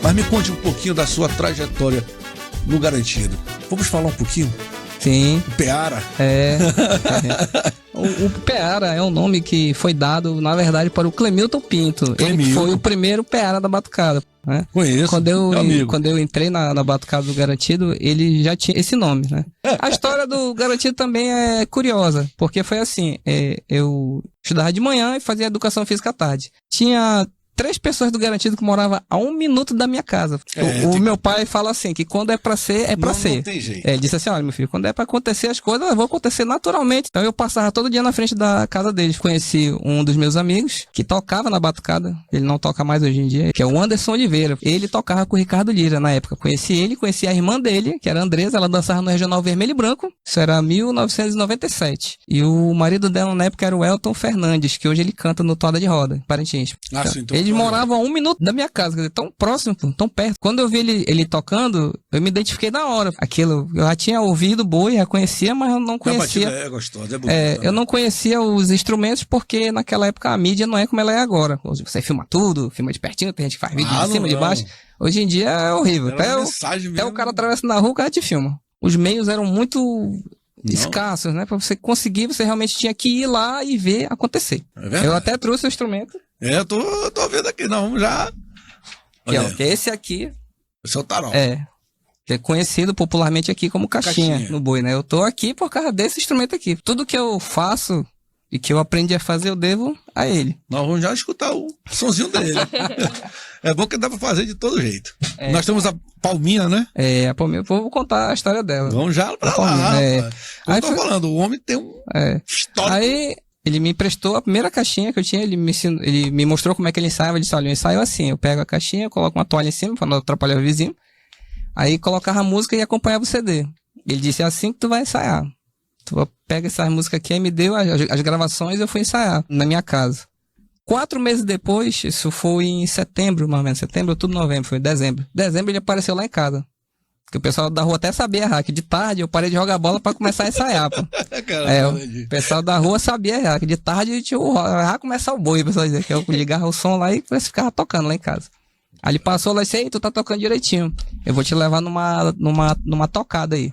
Mas me conte um pouquinho da sua trajetória no Garantido. Vamos falar um pouquinho? Sim. Peara. O Peara é um nome que foi dado, na verdade, para o Clemilton Pinto. Ele foi o primeiro Peara da Batucada. Né? Conheço. Quando eu entrei na Batucada do Garantido, ele já tinha esse nome, né? A história do Garantido também é curiosa, porque foi assim, eu estudava de manhã e fazia educação física à tarde. Tinha 3 pessoas do Garantido que moravam a 1 minuto da minha casa. Meu pai fala assim, que quando é pra ser, é pra ser. Não tem jeito. Ele disse assim, olha meu filho, quando é pra acontecer as coisas, vão acontecer naturalmente. Então eu passava todo dia na frente da casa deles. Conheci um dos meus amigos, que tocava na batucada, ele não toca mais hoje em dia, que é o Anderson Oliveira. Ele tocava com o Ricardo Lira na época. Conheci ele, conheci a irmã dele, que era a Andresa, ela dançava no Regional Vermelho e Branco. Isso era 1997. E o marido dela na época era o Elton Fernandes, que hoje ele canta no Toada de Roda, em Parintins. Então, eles moravam a 1 minuto da minha casa, quer dizer, tão próximo, tão perto. Quando eu vi ele tocando, eu me identifiquei na hora. Aquilo, eu já tinha ouvido boi, já conhecia, mas eu não conhecia. A batida é gostosa, é bonita. Eu não conhecia os instrumentos porque naquela época a mídia não é como ela é agora. Você filma tudo, filma de pertinho, tem gente que faz vídeo de cima, de baixo. Hoje em dia é horrível. Até o cara atravessa na rua, o cara te filma. Os meios eram muito escassos, né? Pra você conseguir, você realmente tinha que ir lá e ver acontecer. Eu até trouxe o instrumento. Eu tô vendo aqui, não, vamos já. Que é esse aqui. Esse é o tarol. Que é conhecido popularmente aqui como caixinha no boi, né? Eu tô aqui por causa desse instrumento aqui. Tudo que eu faço e que eu aprendi a fazer, eu devo a ele. Nós vamos já escutar o sonzinho dele. É bom que dá pra fazer de todo jeito. Nós temos a Palminha, né? A Palminha, vou contar a história dela. Vamos já pra lá. Eu tô falando, o homem tem um histórico. Aí ele me emprestou a primeira caixinha que eu tinha, ele me mostrou como é que ele ensaiava. Ele disse, olha, eu ensaio assim, eu pego a caixinha, coloco uma toalha em cima pra não atrapalhar o vizinho, aí colocava a música e acompanhava o CD. Ele disse, é assim que tu vai ensaiar. Tu pega essas músicas aqui, aí me deu as gravações e eu fui ensaiar na minha casa. 4 meses depois, isso foi em setembro, mais ou menos, setembro, outubro, novembro, foi dezembro. Dezembro ele apareceu lá em casa. Porque o pessoal da rua até sabia errar, que de tarde eu parei de jogar bola pra começar a ensaiar, pô. O pessoal da rua sabia errar, que de tarde já começar o boi, o pessoal dizia que eu ligava o som lá e ficava tocando lá em casa. Aí ele passou lá e disse, ei, tu tá tocando direitinho, eu vou te levar numa tocada aí.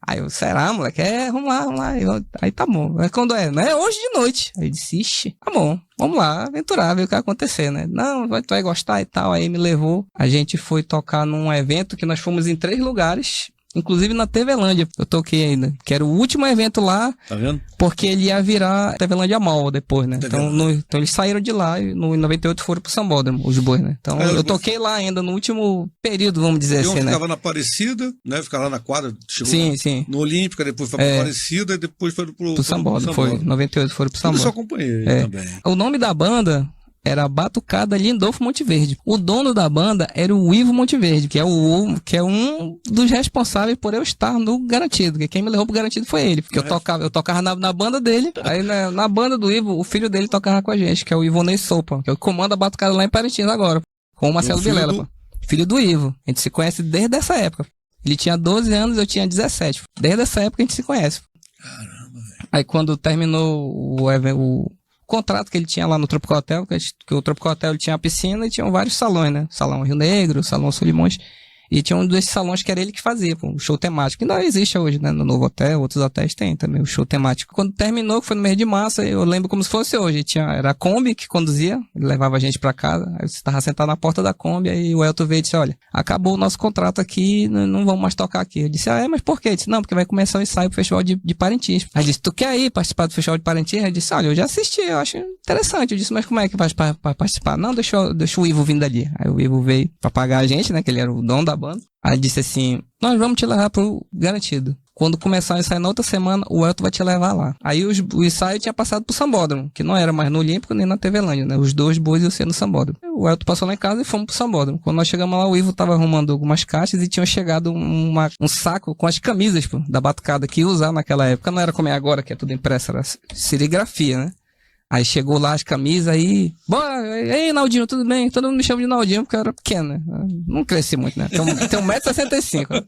Aí eu, será, moleque? Vamos lá. Aí tá bom. Mas quando não é hoje de noite. Aí eu disse, ixi, tá bom, vamos lá, aventurar, ver o que vai acontecer, né? Não, tu vai gostar e tal. Aí me levou, a gente foi tocar num evento que nós fomos em 3 lugares, inclusive na TVlândia. Eu toquei ainda, que era o último evento lá. Tá vendo? Porque ele ia virar TVlândia Mall depois, né? Então eles saíram de lá e em 98 foram pro Sambódromo, os bois, né? Então eu toquei lá ainda no último período, vamos dizer assim, né? Ficava na Aparecida, né? Ficava lá na quadra, chegou sim. no Olímpica, depois foi pra Aparecida e depois foi pro Sambódromo. Foi, 98 foram pro Sambódromo. Eu só acompanhei também. O nome da banda era Batucada Lindolfo Monteverde. O dono da banda era o Ivo Monteverde, que é um dos responsáveis por eu estar no Garantido, porque quem me levou pro Garantido foi ele, porque eu tocava na banda dele, aí na banda do Ivo, o filho dele tocava com a gente, que é o Ivonei Sopa, que é o que comanda a Batucada lá em Parintins agora, com o Marcelo Vilela, pô. Filho do Ivo. A gente se conhece desde essa época. Ele tinha 12 anos, eu tinha 17. Desde essa época a gente se conhece. Caramba, velho. Aí quando terminou o contrato que ele tinha lá no Tropical Hotel, que o Tropical Hotel ele tinha a piscina e tinham vários salões, né? Salão Rio Negro, Salão Solimões. E tinha um desses salões que era ele que fazia, pô, o show temático. Que ainda existe hoje, né? No Novo Hotel, outros hotéis tem também o show temático. Quando terminou, que foi no mês de março, eu lembro como se fosse hoje. Era a Kombi que conduzia, ele levava a gente pra casa. Aí você tava sentado na porta da Kombi, aí o Elton veio e disse, olha, acabou o nosso contrato aqui, não vamos mais tocar aqui. Eu disse, mas por quê? Ele disse, não, porque vai começar o ensaio pro Festival de Parintins. Aí ele disse, tu quer ir participar do Festival de Parintins? Aí eu disse, olha, eu já assisti, eu acho interessante. Eu disse, mas como é que vai pra participar? Não, deixa o Ivo vindo ali. Aí o Ivo veio pra pagar a gente, né, que ele era o dono da banda. Aí disse assim, nós vamos te levar pro Garantido. Quando começar o ensaio na outra semana, o Elton vai te levar lá. Aí o ensaio tinha passado pro Sambódromo, que não era mais no Olímpico nem na TVlândia, né? Os 2 bois iam ser no Sambódromo. O Elton passou lá em casa e fomos pro Sambódromo. Quando nós chegamos lá, o Ivo tava arrumando algumas caixas e tinha chegado um saco com as camisas, pô, da batucada que ia usar naquela época. Não era como é agora, que é tudo impresso, era serigrafia, né? Aí chegou lá as camisas, aí... Bora, ei, Naldinho, tudo bem? Todo mundo me chama de Naldinho porque eu era pequeno, né? Não cresci muito, né? Tem 1,65 m.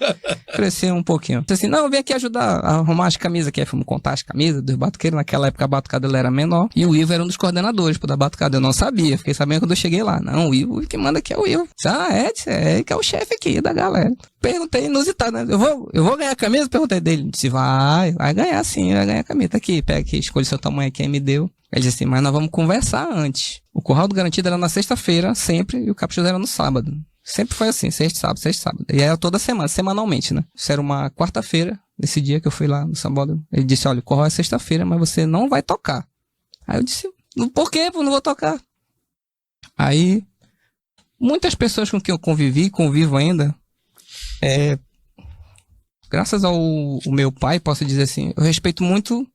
Cresci um pouquinho. Então, assim, não, eu vim aqui ajudar a arrumar as camisas aqui. Aí fomos contar as camisas dos batuqueiros. Naquela época a batucada ele era menor. E o Ivo era um dos coordenadores da batucada. Eu não sabia. Fiquei sabendo quando eu cheguei lá. Não, o Ivo que manda aqui é o Ivo. É que é o chefe aqui da galera. Perguntei, inusitado, né? Eu vou ganhar a camisa? Perguntei dele. Disse, vai ganhar sim, vai ganhar a camisa. Tá aqui, pega aqui, escolhe seu tamanho aqui, aí me deu. Ele disse assim, mas nós vamos conversar antes. O Curral do Garantido era na sexta-feira, sempre, e o Caprichoso era no sábado. Sempre foi assim, sexta, sábado. E era toda semana, semanalmente, né? Isso era uma quarta-feira, nesse dia que eu fui lá no Sambódromo. Ele disse, olha, o Curral é sexta-feira, mas você não vai tocar. Aí eu disse, por quê? Eu não vou tocar. Aí, muitas pessoas com quem eu convivo ainda, graças ao meu pai, posso dizer assim, eu respeito muito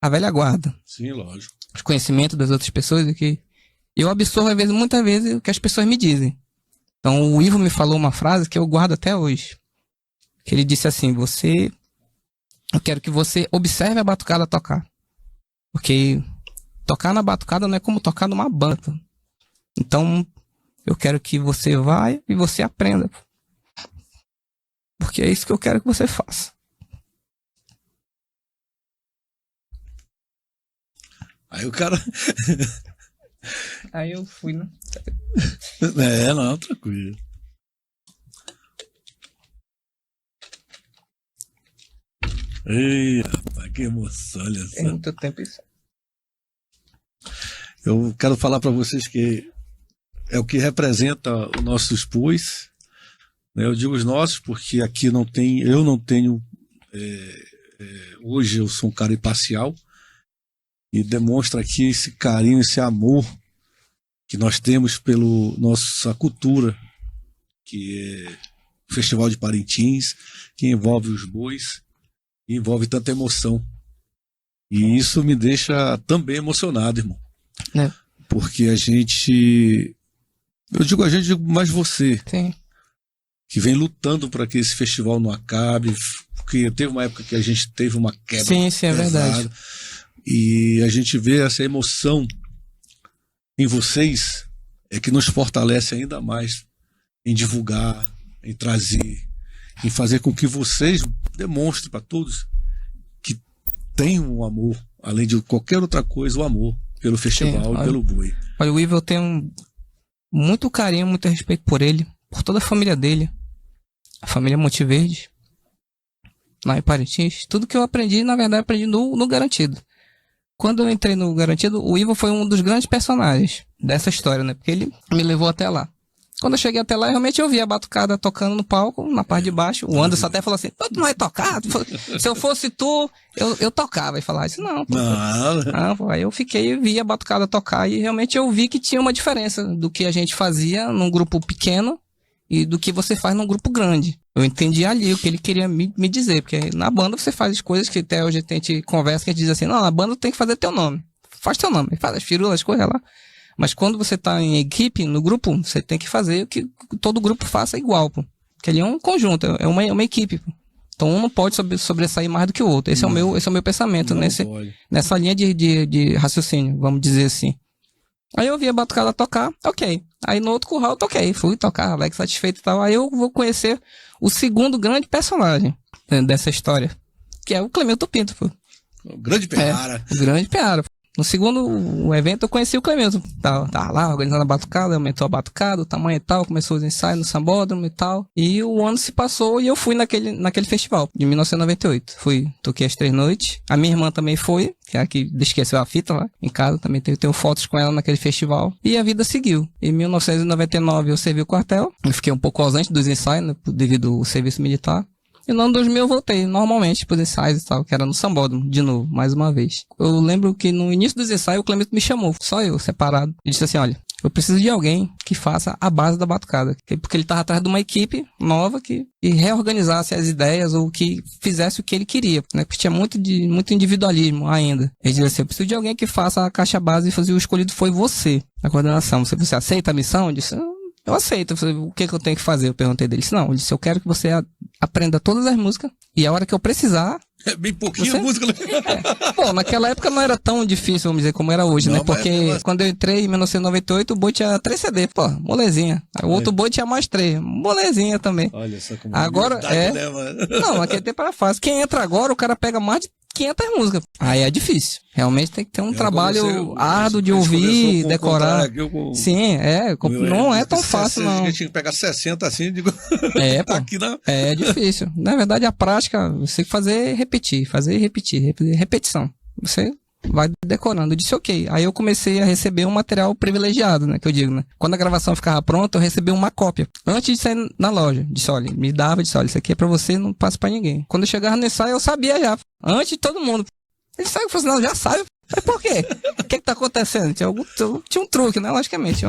a velha guarda. Sim, lógico. Os conhecimentos das outras pessoas e que eu absorvo muitas vezes o que as pessoas me dizem. Então o Ivo me falou uma frase que eu guardo até hoje. Que ele disse assim, eu quero que você observe a batucada tocar. Porque tocar na batucada não é como tocar numa banda. Então eu quero que você vá e você aprenda. Porque é isso que eu quero que você faça. Aí o cara... Aí eu fui, né? Não, tranquilo. Ei, rapaz, que emoção, olha só. Tem muito tempo isso. Eu quero falar para vocês que é o que representa os nossos pus. Né? Eu digo os nossos porque aqui eu não tenho... hoje eu sou um cara imparcial. E demonstra aqui esse carinho, esse amor que nós temos pela nossa cultura, que é o Festival de Parintins, que envolve os bois, e envolve tanta emoção. E isso me deixa também emocionado, irmão. Porque eu digo mais você, sim, que vem lutando para que esse festival não acabe, porque teve uma época que a gente teve uma quebra. Sim, é verdade. E a gente vê essa emoção em vocês que nos fortalece ainda mais em divulgar, em trazer, em fazer com que vocês demonstrem para todos que tem um amor, além de qualquer outra coisa, o amor pelo festival e pelo boi. Olha, o Ivo, eu tenho muito carinho, muito respeito por ele, por toda a família dele, a família Monteverde, lá em Parintins. Tudo que eu aprendi, na verdade, aprendi no Garantido. Quando eu entrei no Garantido, o Ivo foi um dos grandes personagens dessa história, né? Porque ele me levou até lá. Quando eu cheguei até lá, realmente eu vi a batucada tocando no palco, na parte de baixo. O Anderson até falou assim, tu não vai tocar? Se eu fosse tu, eu tocava. E falava assim, não, pô. Não, pô. Aí eu fiquei e vi a batucada tocar e realmente eu vi que tinha uma diferença do que a gente fazia num grupo pequeno e do que você faz num grupo grande. Eu entendi ali o que ele queria me dizer, porque na banda você faz as coisas que até hoje a gente conversa, que a gente diz assim, não, na banda tem que fazer teu nome. Faz teu nome, faz as firulas, as coisas lá. Mas quando você tá em equipe, no grupo, você tem que fazer o que todo grupo faça igual, pô. Porque ali é um conjunto, é uma equipe, pô. Então um não pode sobressair mais do que o outro. Esse é o meu pensamento nessa linha de raciocínio, vamos dizer assim. Aí eu vi a batucada tocar, ok. Aí no outro curral eu toquei, fui tocar, Alex satisfeito e tal. Aí eu vou conhecer o segundo grande personagem dessa história, que é o Clemilton Pinto, pô. O grande Peara. O grande Peara. No segundo evento eu conheci o Clemilton. Tava lá organizando a batucada, aumentou a batucada, o tamanho e tal, começou os ensaios no Sambódromo e tal. E o ano se passou e eu fui naquele festival de 1998. Toquei as 3 noites. A minha irmã também foi, que é a que esqueceu a fita lá em casa. Também tenho fotos com ela naquele festival. E a vida seguiu. Em 1999 eu servi o quartel. Eu fiquei um pouco ausente dos ensaios, né, devido ao serviço militar. E no ano 2000 eu voltei normalmente pros ensaios e tal, que era no Sambódromo, de novo, mais uma vez. Eu lembro que no início dos ensaios o Clemilton me chamou, só eu, separado. Ele disse assim, olha, eu preciso de alguém que faça a base da batucada. Porque ele estava atrás de uma equipe nova que reorganizasse as ideias ou que fizesse o que ele queria, né? Porque tinha muito individualismo ainda. Ele disse assim, eu preciso de alguém que faça a caixa base e fazer o escolhido foi você, a coordenação. Você aceita a missão? Eu disse, eu aceito. Eu falei, o que eu tenho que fazer? Eu perguntei dele. Ele disse, não, eu quero que você aprenda todas as músicas e a hora que eu precisar, É bem pouquinho Você? música, né? Bom, naquela época não era tão difícil, vamos dizer, como era hoje, Não, né? Porque mas- quando eu entrei em 1998, o boi tinha 3 CD, pô, molezinha. Aí o outro boi tinha mais 3, molezinha também. Olha só como Agora, humildade, é. né, mano? Não, naquele tempo era fácil. Quem entra agora, o cara pega mais de 500 músicas. Aí é difícil. Realmente tem que ter um trabalho árduo de A gente conversou ouvir, com o decorar. contrário aqui, com- Sim, não é tão Ele fácil, disse não. que tinha que pegar 60 assim, digo, É, tá pô. aqui na... É difícil. Na verdade, a prática, você tem que fazer e repetir, repetição. Você vai decorando. Eu disse, ok. Aí eu comecei a receber um material privilegiado, né? Que eu digo, né? Quando a gravação ficava pronta, eu recebi uma cópia. Antes de sair na loja. Disse, olha, me dava, disse, olha, isso aqui é pra você, não passa pra ninguém. Quando eu chegava no ensaio, eu sabia já. Antes de todo mundo. Ele saiu e falou assim, não, já sabe. Mas por quê? O que tá acontecendo? Tinha um truque, né? Logicamente.